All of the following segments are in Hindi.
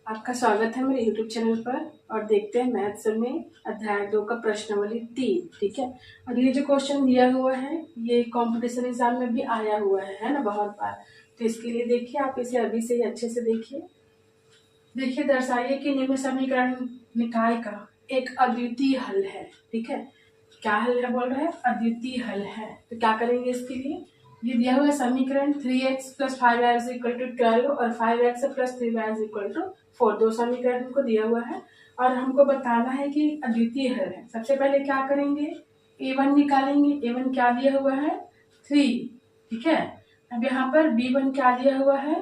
आपका स्वागत है मेरे YouTube चैनल पर। और देखते हैं मैथ्स में अध्याय 2 का प्रश्नावली 3। ठीक है। और ये जो क्वेश्चन दिया हुआ है ये कंपटीशन एग्जाम में भी आया हुआ है ना, बहुत बार। तो इसके लिए देखिए, आप इसे अभी से ही अच्छे से देखिए दर्शाइए कि निम्न समीकरण निकाय का एक अद्वितीय हल है। ठीक है, क्या हल है बोल रहे हैं? अद्वितीय हल है। तो क्या करेंगे इसके लिए? ये दिया हुआ है समीकरण 3x + 5y = 12 और 5x + 3y = 4। दो समीकरण हमको दिया हुआ है और हमको बताना है कि अद्वितीय हल है। सबसे पहले क्या करेंगे? a1 निकालेंगे। a1 क्या दिया हुआ है? 3। ठीक है। अब यहाँ पर b1 क्या दिया हुआ है?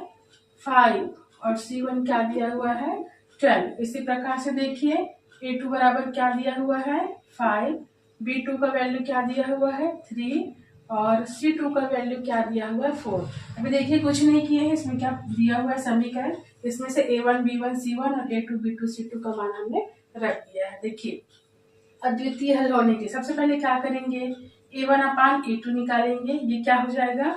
5 और c1 क्या दिया हुआ है? 12। इसी प्रकार से देखिए a2 बराबर क्या दिया हुआ है? 5। b2 का वैल्यू क्या दिया हुआ है? 3 और c2 का वैल्यू क्या दिया हुआ है? 4। अभी देखिए कुछ नहीं किए हैं, इसमें क्या दिया हुआ है समीकरण, इसमें से a1 b1 c1 और a2 b2 c2 का मान हमने रख दिया है। देखिए अद्वितीय हल होने के सबसे पहले क्या करेंगे? a1/a2 निकालेंगे। ये क्या हो जाएगा?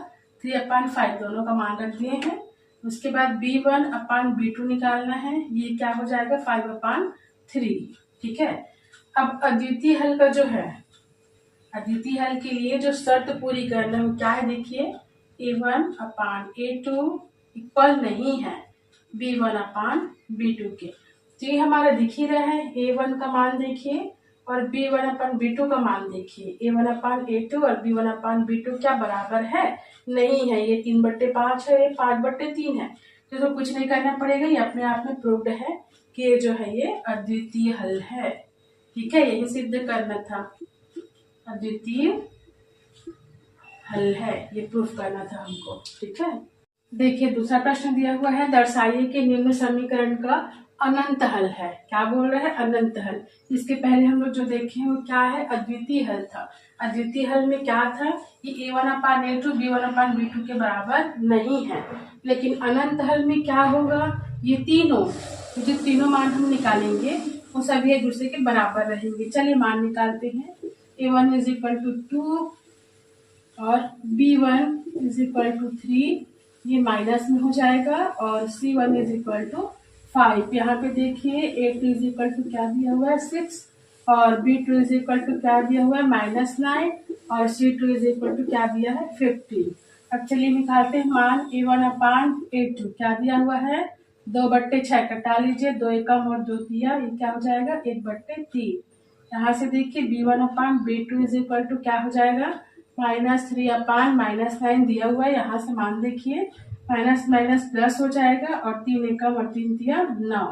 3/5 दोनों का मान रख दिए हैं। उसके बाद b1/b2 निकालना है। ये क्या हो जाएगा? 5/3। ठीक है। अब अद्वितीय हल का जो है, अद्वितीय हल के लिए जो शर्त पूरी करना है वो क्या है? देखिए a1/a2 इक्वल नहीं है b1/b2 के। तो ये हमारा दिख ही रहा है। a1 का मान देखिए और b1/b2 का मान देखिए। a1/a2 और b1/b2 क्या बराबर है? नहीं है। ये 3/5 है, ये 5/3 है। तो कुछ नहीं करना पड़ेगा, ये अपने आप में प्रूव्ड है कि ये जो है ये अद्वितीय हल है। ठीक है, यही सिद्ध करना था, अद्वितीय हल है, ये प्रूफ करना था हमको। ठीक है। देखिए दूसरा प्रश्न दिया हुआ है, दर्शाइए कि निम्न समीकरण का अनंत हल है। क्या बोल रहे हैं? अनंत हल। इसके पहले हम लोग जो देखे वो क्या है? अद्वितीय हल था। अद्वितीय हल में क्या था कि a1/a2 b1/b2 के बराबर नहीं है। लेकिन अनंत हल में क्या होगा? ये जो तीनों मान हम निकालेंगे वो सभी एक दूसरे के बराबर रहेंगे। चलिए मान निकालते हैं। a1 = 2 और b1 = 3, ये माइनस में हो जाएगा, और c1 = 5। यहाँ पे देखिए a2 = क्या दिया हुआ है? 6 और b2 = क्या दिया हुआ है? -9 और c2 = क्या दिया है? 15। अब चलिए निकालते हैं मान। a1/a2 क्या दिया हुआ है? 2/6 कटा लीजिए, 2 एकम और 2 तिया, ये क्या हो जाएगा? 1/3। यहाँ से देखिए b1/b2 = क्या हो जाएगा? -3/-9 दिया हुआ है। यहाँ से मान देखिए माइनस माइनस प्लस हो जाएगा और 3 एकम और 3 तिया 9,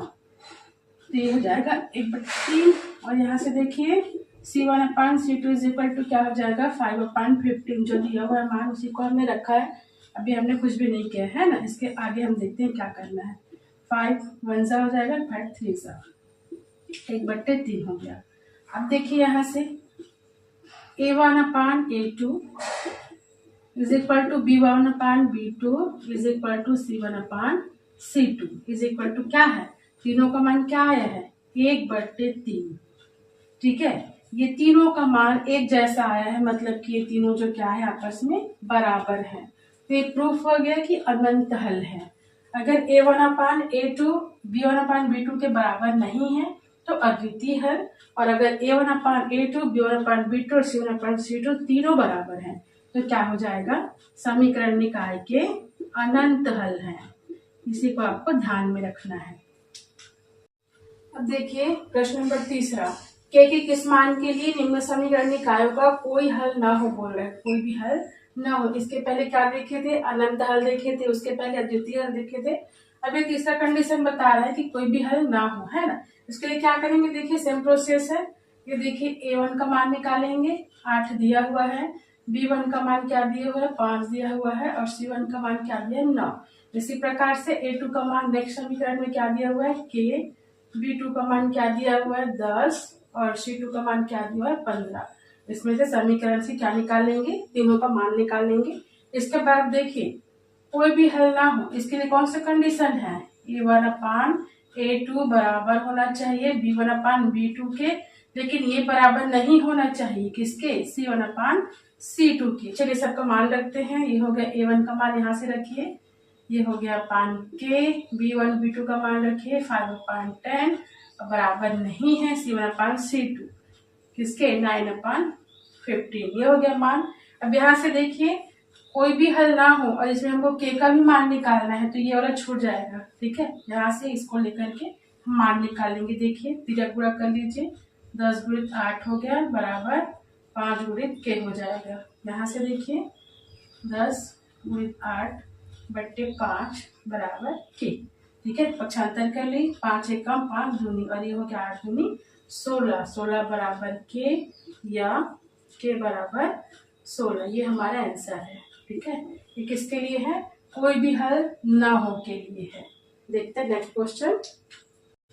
तो ये हो जाएगा 1/3। और यहाँ से देखिए c1/c2 = क्या हो जाएगा? 5/15। जो दिया हुआ है मान उसी को हमने रखा है, अभी हमने कुछ भी नहीं किया है ना। इसके आगे हम देखते हैं क्या करना है। 5 1 हो जाएगा, 5 3 1/3 हो गया। अब देखिए यहाँ से a1/a2 = b1/b2 = c1/c2 क्या है? तीनों का मान क्या आया है? 1/3। ठीक है, ये तीनों का मान एक जैसा आया है, मतलब कि ये तीनों जो क्या है आपस में बराबर है। तो ये प्रूफ हो गया कि अनंत हल है। अगर a1/a2 b1/b2 के बराबर नहीं है तो अद्वितीय हल, और अगर a1/a2 b1/b2 और c1/c2 तीनों बराबर हैं तो क्या हो जाएगा? समीकरण निकाय के अनंत हल है। इसी को आपको ध्यान में रखना है। अब देखिए प्रश्न नंबर 3, के किस मान के लिए निम्न समीकरण निकायों का कोई हल ना हो बोल रहे हैं, कोई भी हल ना हो। इसके पहले क्या देखे थे? अनंत हल देखे थे, उसके पहले अद्वितीय हल देखे थे। अब ये तीसरा कंडीशन बता रहा है कि कोई भी हल ना हो, है ना। इसके लिए क्या करेंगे? देखिए सेम प्रोसेस है। ये देखिए a1 का मान निकालेंगे, 8 दिया हुआ है। b1 का मान क्या दिया हुआ है? 5 दिया हुआ है। और c1 का मान क्या दिया है? 9। इसी प्रकार से a2 का मान नेक्स्ट समीकरण में क्या दिया हुआ है? k। b2 का मान क्या दिया हुआ है? 10 और c2 का मान क्या दिया हुआ है? 15। इसमें से समीकरण से क्या निकालेंगे? तीनों का मान निकालेंगे। इसके बाद देखिए कोई भी हल ना हो, इसके लिए कौन सा कंडीशन है? a1/a2 बराबर होना चाहिए b1/b2 के, लेकिन ये बराबर नहीं होना चाहिए किसके? c1/c2 के। चलिए सबका मान रखते हैं। ये हो गया a1 का मान, यहाँ से रखिए ये हो गया अपान के, B1 B2 का मान रखिए 5/10 बराबर नहीं है C1/C2 किसके 9/15। ये हो गया मान। अब यहाँ से देखिए कोई भी हल ना हो और इसमें हमको के का भी मान निकालना है तो ये वाला छूट जाएगा, ठीक है। यहाँ से इसको लेकर के हम मान निकालेंगे। देखिए तिरक गुणा कर लीजिए, 10 गुणित 8 हो गया बराबर 5 गुणित के हो जाएगा। यहाँ से देखिए 10 गुणित 8 बट्टे 5 बराबर के, ठीक है। पक्षांतर कर ली, 5 एक कम 5 दूनी और ये हो गया 8 दूनी 16, 16 बराबर के या के बराबर 16। ये हमारा आंसर है, ठीक है। ये किसके लिए है, कोई भी हल ना हो के लिए है। देखते हैं नेक्स्ट क्वेश्चन।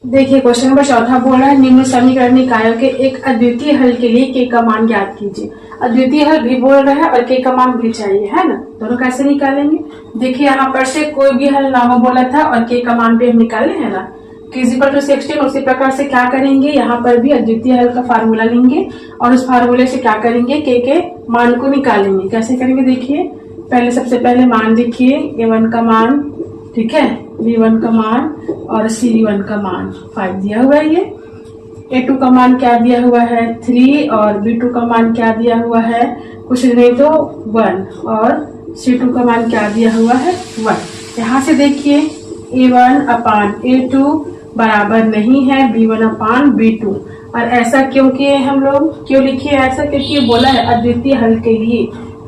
देखिए क्वेश्चन नंबर 14 बोल रहा है निम्न समीकरण निकायों के एक अद्वितीय हल के लिए के का मान ज्ञात कीजिए। अद्वितीय हल भी बोल रहा है और के का मान भी चाहिए, है ना। दोनों कैसे निकालेंगे, देखिए यहाँ पर से कोई भी हल ना हो बोला था और के का मान भी हम निकाले है ना। k=16 उसी प्रकार से क्या करेंगे, यहाँ पर भी अद्वितीय हल का फार्मूला लेंगे और उस फार्मूले से क्या करेंगे, के मान को निकालेंगे। कैसे करेंगे देखिए, पहले सबसे पहले मान लिखिए a1 का मान, ठीक है, b1 का मान और c1 का मान 5 दिया हुआ है। ये a2 का मान क्या दिया हुआ है 3 और b2 का मान क्या दिया हुआ है कुछ नहीं तो 1 और c2 का मान क्या दिया हुआ है 1। यहाँ से देखिए a1/a2 बराबर नहीं है b1/b2। और ऐसा क्यों किए हम लोग, क्यों लिखिए ऐसा, क्योंकि बोला है अद्वितीय हल के लिए,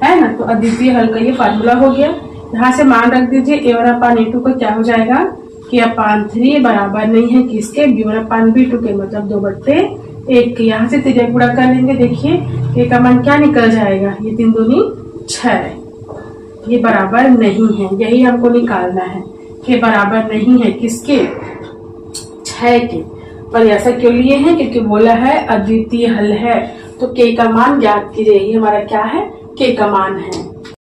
है ना। तो अद्वितीय हल का ये फार्मूला हो गया। यहाँ से मान रख दीजिए a1/a2 का क्या हो जाएगा k/3 बराबर नहीं है किसके b1/b2 के, मतलब 2/1 के। यहाँ से तिर्यक गुणा कर लेंगे। देखिए k का मान क्या निकल जाएगा, ये 3 दूनी 6, ये बराबर नहीं है, यही हमको निकालना है। k बराबर नहीं है किसके 6 के। और ऐसा क्यों लिए हैं, क्योंकि बोला है अद्वितीय हल है तो k का मान ज्ञात कीजिए। ये हमारा क्या है, k का मान है।